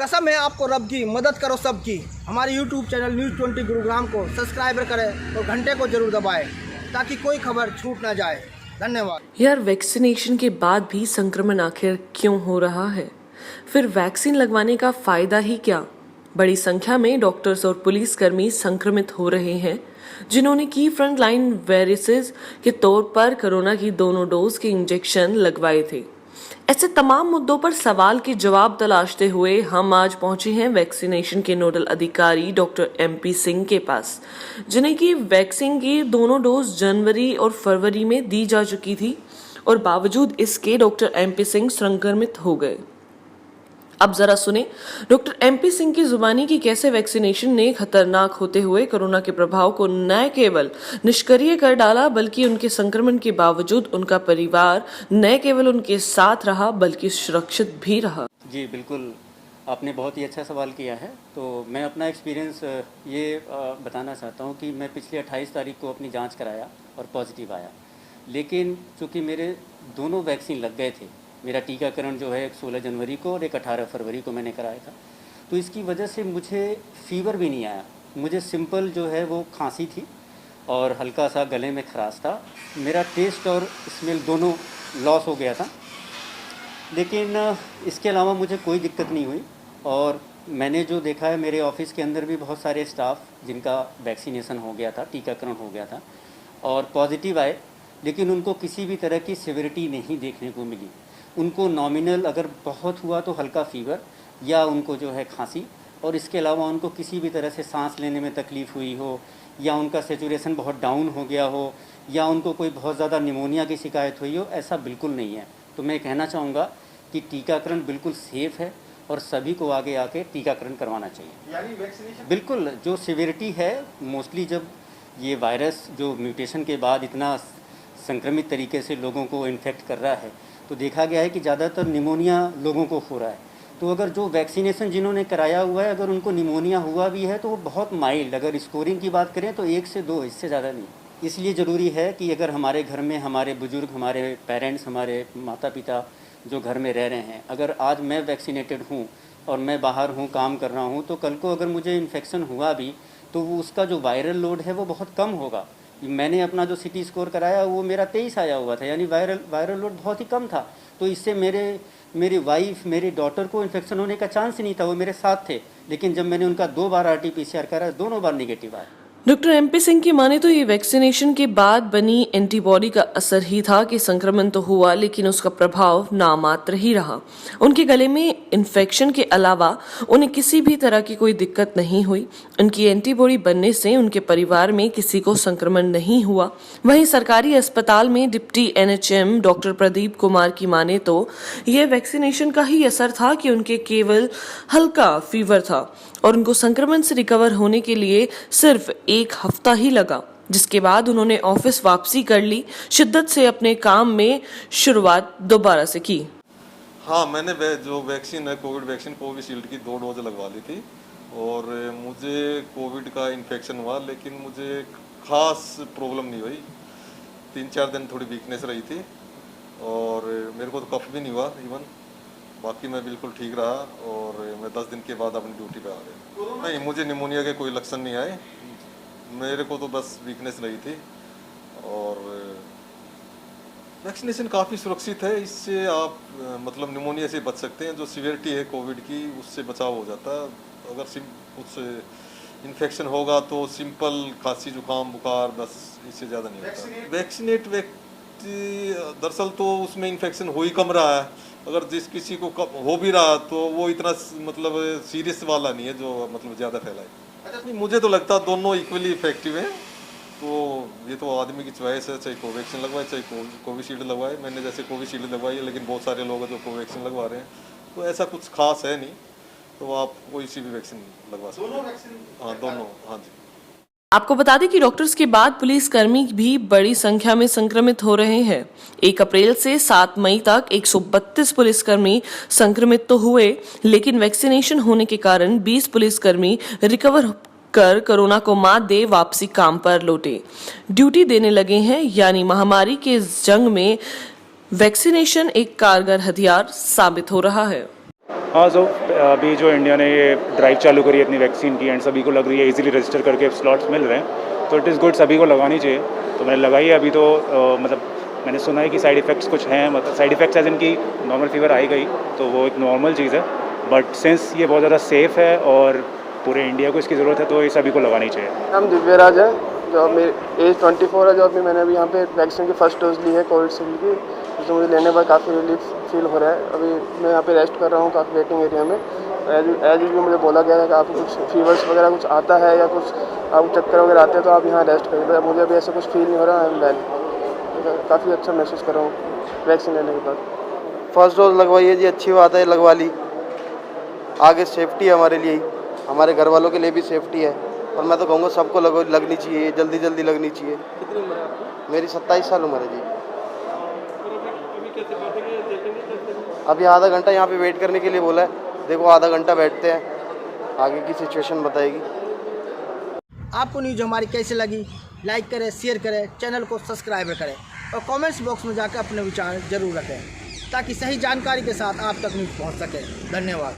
कसम है आपको रब की, मदद करो सबकी। हमारे यूट्यूब चैनल न्यूज़ 20 गुरुग्राम को सब्सक्राइब करें और घंटे को जरूर दबाएं ताकि कोई खबर छूट ना जाए। धन्यवाद। यार, वैक्सीनेशन के बाद भी संक्रमण आखिर क्यों हो रहा है? फिर वैक्सीन लगवाने का फायदा ही क्या? बड़ी संख्या में डॉक्टर्स और पुलिसकर्मी संक्रमित हो रहे हैं, जिन्होंने की फ्रंटलाइन वॉरियर्स के तौर पर कोरोना की दोनों डोज के इंजेक्शन लगवाए थे। ऐसे तमाम मुद्दों पर सवाल के जवाब तलाशते हुए हम आज पहुंचे हैं वैक्सीनेशन के नोडल अधिकारी डॉक्टर MP सिंह के पास, जिन्हें की वैक्सीन की दोनों डोज जनवरी और फरवरी में दी जा चुकी थी और बावजूद इसके डॉक्टर MP सिंह संक्रमित हो गए। अब जरा सुने डॉक्टर MP सिंह की जुबानी की कैसे वैक्सीनेशन ने खतरनाक होते हुए कोरोना के प्रभाव को न केवल निष्क्रिय कर डाला, बल्कि उनके संक्रमण के बावजूद उनका परिवार न केवल उनके साथ रहा बल्कि सुरक्षित भी रहा। जी बिल्कुल, आपने बहुत ही अच्छा सवाल किया है। तो मैं अपना एक्सपीरियंस ये बताना चाहता हूँ कि मैं पिछले 28 तारीख को अपनी जांच कराया और पॉजिटिव आया, लेकिन चूँकि मेरे दोनों वैक्सीन लग गए थे, मेरा टीकाकरण जो है एक 16 जनवरी को और एक 18 फरवरी को मैंने कराया था, तो इसकी वजह से मुझे फीवर भी नहीं आया। मुझे सिंपल जो है वो खांसी थी और हल्का सा गले में खराश था। मेरा टेस्ट और स्मेल दोनों लॉस हो गया था, लेकिन इसके अलावा मुझे कोई दिक्कत नहीं हुई। और मैंने जो देखा है, मेरे ऑफिस के अंदर भी बहुत सारे स्टाफ जिनका वैक्सीनेशन हो गया था, टीकाकरण हो गया था और पॉजिटिव आए, लेकिन उनको किसी भी तरह की सिविरिटी नहीं देखने को मिली। उनको नॉमिनल अगर बहुत हुआ तो हल्का फीवर या उनको जो है खांसी, और इसके अलावा उनको किसी भी तरह से सांस लेने में तकलीफ़ हुई हो या उनका सेचुरेशन बहुत डाउन हो गया हो या उनको कोई बहुत ज़्यादा निमोनिया की शिकायत हुई हो, ऐसा बिल्कुल नहीं है। तो मैं कहना चाहूँगा कि टीकाकरण बिल्कुल सेफ़ है और सभी को आगे आके टीकाकरण करवाना चाहिए। यानी वैक्सीनेशन बिल्कुल, जो सिविरिटी है मोस्टली, जब ये वायरस जो म्यूटेशन के बाद इतना संक्रमित तरीके से लोगों को इन्फेक्ट कर रहा है, तो देखा गया है कि ज़्यादातर निमोनिया लोगों को हो रहा है। तो अगर जो वैक्सीनेशन जिन्होंने कराया हुआ है, अगर उनको निमोनिया हुआ भी है तो वो बहुत माइल्ड, अगर स्कोरिंग की बात करें तो 1 से 2, इससे ज़्यादा नहीं। इसलिए ज़रूरी है कि अगर हमारे घर में हमारे बुज़ुर्ग, हमारे पेरेंट्स, हमारे माता पिता जो घर में रह रहे हैं, अगर आज मैं वैक्सीनेटेड हूँ और मैं बाहर हूँ, काम कर रहा हूँ, तो कल को अगर मुझे इन्फेक्शन हुआ भी तो वो उसका जो वायरल लोड है वो बहुत कम होगा। मैंने अपना जो CT स्कोर कराया वो मेरा 23 आया हुआ था, यानी वायरल लोड बहुत ही कम था। तो इससे मेरी वाइफ, मेरी डॉटर को इन्फेक्शन होने का चांस ही नहीं था, वो मेरे साथ थे। लेकिन जब मैंने उनका 2 बार RT-PCR कराया, दोनों बार निगेटिव आया। डॉक्टर MP सिंह की माने तो ये वैक्सीनेशन के बाद बनी एंटीबॉडी का असर ही था कि संक्रमण तो हुआ, लेकिन उसका प्रभाव नामात्र ही रहा। उनके गले में इन्फेक्शन के अलावा उन्हें किसी भी तरह की कोई दिक्कत नहीं हुई। उनकी एंटीबॉडी बनने से उनके परिवार में किसी को संक्रमण नहीं हुआ। वहीं सरकारी अस्पताल में deputy NHM doctor Pradeep Kumar की माने तो यह वैक्सीनेशन का ही असर था कि उनके केवल हल्का फीवर था और उनको संक्रमण से रिकवर होने के लिए सिर्फ 1 हफ्ता ही लगा, जिसके बाद उन्होंने ऑफिस वापसी कर ली, शिद्दत से अपने काम में शुरुआत दोबारा से की। हाँ, मैंने जो वैक्सीन है, कोविड वैक्सीन, कोविशील्ड की 2 डोज लगवा ली थी और मुझे कोविड का इन्फेक्शन हुआ, लेकिन मुझे खास प्रॉब्लम नहीं हुई। 3-4 दिन थोड़ी वीकनेस रही थी और मेरे को तो कफ भी नहीं हुआ इवन, बाकी मैं बिल्कुल ठीक रहा और मैं 10 दिन के बाद अपनी ड्यूटी पे आ गया। नहीं, मुझे निमोनिया के कोई लक्षण नहीं आए, मेरे को तो बस वीकनेस रही थी। और वैक्सीनेशन काफ़ी सुरक्षित है, इससे आप मतलब निमोनिया से बच सकते हैं। जो सीवियरिटी है कोविड की, उससे बचाव हो जाता है। अगर कुछ इन्फेक्शन होगा तो सिंपल खांसी, जुकाम, बुखार, बस, इससे ज़्यादा नहीं होता। वैक्सीनेट व्यक्ति दरअसल तो उसमें इन्फेक्शन हो ही कम रहा है। अगर जिस किसी को हो भी रहा तो वो इतना मतलब सीरियस वाला नहीं है जो मतलब ज़्यादा फैलाए। अच्छा, मुझे तो लगता है दोनों इक्वली इफेक्टिव हैं। तो ये तो आदमी की चॉइस है, चाहे कोवैक्सीन लगवाए चाहे कोविशील्ड लगवाए। मैंने जैसे कोविशील्ड लगवाई है, लेकिन बहुत सारे लोग हैं जो कोवैक्सीन लगवा रहे हैं, तो ऐसा कुछ खास है नहीं। तो आप कोई सी भी वैक्सीन लगवा सकते हैं। दोनों वैक्सीन? हाँ, दोनों। हाँ जी। आपको बता दें कि डॉक्टर्स के बाद पुलिसकर्मी भी बड़ी संख्या में संक्रमित हो रहे हैं। 1 अप्रैल से 7 मई तक 132 पुलिसकर्मी संक्रमित तो हुए, लेकिन वैक्सीनेशन होने के कारण 20 पुलिसकर्मी रिकवर कर कोरोना को मात दे वापसी काम पर लौटे, ड्यूटी देने लगे हैं। यानी महामारी के इस जंग में वैक्सीनेशन एक कारगर हथियार साबित हो रहा है। हाँ, सो अभी जो इंडिया ने ये ड्राइव चालू करी है इतनी वैक्सीन की एंड सभी को लग रही है, इजीली रजिस्टर करके स्लॉट्स मिल रहे हैं, तो इट इज़ गुड, सभी को लगानी चाहिए। तो मैंने लगाई है अभी, तो मतलब मैंने सुना है कि साइड इफ़ेक्ट्स कुछ हैं, मतलब साइड इफ़ेक्ट्स एज इनकी नॉर्मल फीवर आई गई तो वो एक नॉर्मल चीज़ है, बट सिंस ये बहुत ज़्यादा सेफ़ है और पूरे इंडिया को इसकी ज़रूरत है तो ये सभी को लगानी चाहिए। हम दिव्यराज है, जो मेरी एज 24 है, जो अभी मैंने अभी यहाँ पे वैक्सीन की फर्स्ट डोज ली है कोविशील्ड की, जिससे मुझे लेने पर काफ़ी रिलीफ फील हो रहा है। अभी मैं यहाँ पे रेस्ट कर रहा हूँ काफ़ी वेटिंग एरिया में। एज यूजुअल मुझे बोला गया है कि आपको कुछ फीवर्स वगैरह कुछ आता है या कुछ आपको चक्कर वगैरह आते हैं तो आप यहाँ रेस्ट करें, तो मुझे अभी ऐसा कुछ फील नहीं हो रहा, आई एम वेल, काफ़ी अच्छा महसूस कर रहा हूँ वैक्सीन लेने के बाद। फर्स्ट डोज लगवाई है जी, अच्छी बात है, लगवा ली, आगे सेफ्टी है हमारे लिए, हमारे घर वालों के लिए भी सेफ्टी है, और मैं तो कहूँगा सबको लगनी चाहिए, जल्दी जल्दी लगनी चाहिए। कितनी उम्र है आपकी? मेरी 27 साल उम्र है जी। अभी आधा घंटा यहाँ पे वेट करने के लिए बोला है, देखो आधा घंटा बैठते हैं, आगे की सिचुएशन बताएगी। आपको न्यूज़ हमारी कैसी लगी, लाइक करें, शेयर करें, चैनल को सब्सक्राइब करें और कमेंट्स बॉक्स में जाकर अपने विचार जरूर रखें ताकि सही जानकारी के साथ आप तक न्यूज़ पहुंच सके। धन्यवाद।